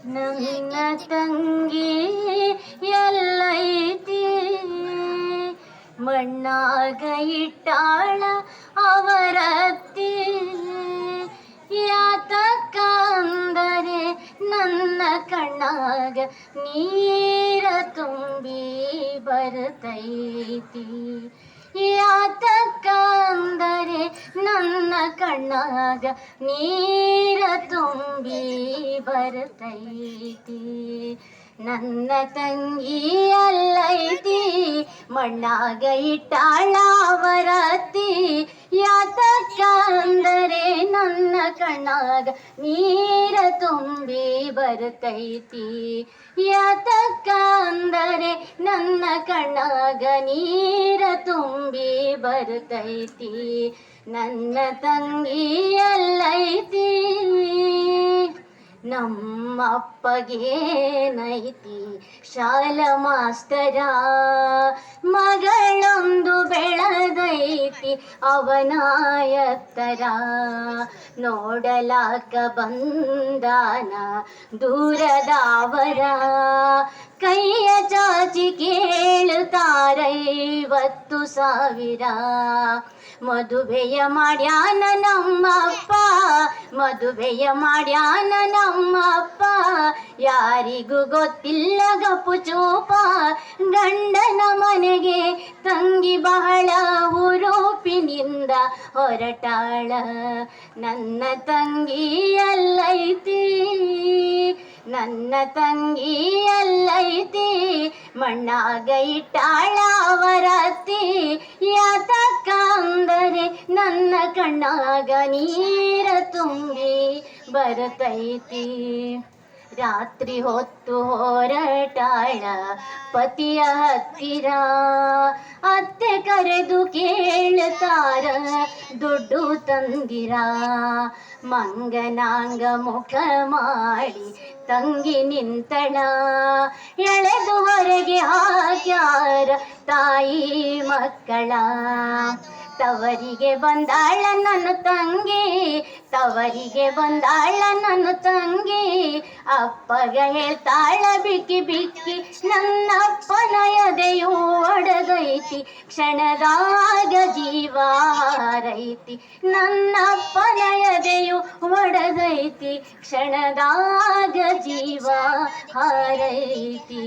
ನನ್ನ ತಂಗಿ ಎಲ್ಲೈತಿ ಮಣ್ಣಾಗ ಇಟ್ಟಾಳ ಅವರತ್ತಿ ಯಾತಕ್ಕ ಅಂದರೆ ನನ್ನ ಕಣ್ಣಾಗ ನೀರ ತುಂಬಿ ಬರ್ತೈತಿ ಯಾತಕ್ಕ ಅಂದರೆ ನನ್ನ ಕಣ್ಣಾಗ ನೀರ ತುಂಬಿ ಬರ್ತೈತಿ ನನ್ನ ತಂಗಿ ಎಲ್ಲೈತಿ ಮಣ್ಣಾಗ ಇಟ್ಟಾಳ ಅವರತ್ತಿ ಯಾತಕ್ಕ ಅಂದರೆ ನನ್ನ ಕಣ್ಣಾಗ ನೀರ ತುಂಬಿ ಬರ್ತೈತಿ ಯಾತಕ್ಕ ಅಂದರೆ ನನ್ನ ಕಣ್ಣಾಗ ನೀರ ತುಂಬಿ ಬರ್ತೈತಿ ನನ್ನ ತಂಗಿ ಎಲ್ಲೈತಿ ನಮ್ಮಪ್ಪಗೇನೈತಿ ಶಾಲಾ ಮಾಸ್ತರ ಮಗಳೊಂದು ಬೆಳೆದೈತಿ ಅವನ ಎತ್ತರ ನೋಡಲಾಕ ಬಂದಾನ ದೂರದವರ ಕೈಯ ಚಾಚಿ ಕೇಳುತ್ತಾರೈವತ್ತು ಸಾವಿರ ಮದುವೆಯ ಮಾಡ್ಯಾನ ನಮ್ಮಪ್ಪ ಮದುವೆಯ ಮಾಡ್ಯಾನ ನಮ್ಮಪ್ಪ ಯಾರಿಗೂ ಗೊತ್ತಿಲ್ಲ ಗಪ್ಪು ಚೂಪ ಗಂಡನ ಮನೆಗೆ ತಂಗಿ ಬಹಳ ಹುರುಪಿನಿಂದ ಹೊರಟಾಳ ನನ್ನ ತಂಗಿ ಎಲ್ಲೈತಿ ನನ್ನ ತಂಗಿ ಎಲ್ಲೈತಿ ಮಣ್ಣಾಗ ಇಟ್ಟಾಳ ಅವರತ್ತಿ ಯಾತಕ್ಕ ಅಂದರೆ ನನ್ನ ಕಣ್ಣಾಗ ನೀರ ತುಂಬಿ ಬರ್ತೈತಿ ರಾತ್ರಿ ಹೊತ್ತು ಹೊರಟಾಳ ಪತಿಯ ಹತ್ತಿರ ಅತ್ತೆ ಕರೆದು ಕೇಳುತ್ತಾರ ದುಡ್ಡು ತಂದಿರ ಮಂಗನಾಂಗ ಮುಖ ಮಾಡಿ ತಂಗಿ ನಿಂತಳ ಎಳೆದು ಹೊರಗೆ ಹಾಕ್ಯಾರ ತಾಯಿ ಮಕ್ಕಳ ತವರಿಗೆ ಬಂದಾಳ ನನ್ನ ತಂಗಿ ತವರಿಗೆ ಬಂದಾಳ ನನ್ನ ತಂಗಿ ಅಪ್ಪಗ ಹೇಳ್ತಾಳ ಬಿಕ್ಕಿ ಬಿಕ್ಕಿ ನನ್ನಪ್ಪನ ಎದೆಯು ಒಡೆದೈತಿ ಕ್ಷಣದಾಗ ಜೀವ ಹಾರೈತಿ ನನ್ನಪ್ಪನ ಎದೆಯು ಒಡೆದೈತಿ ಕ್ಷಣದಾಗ ಜೀವ ಹಾರೈತಿ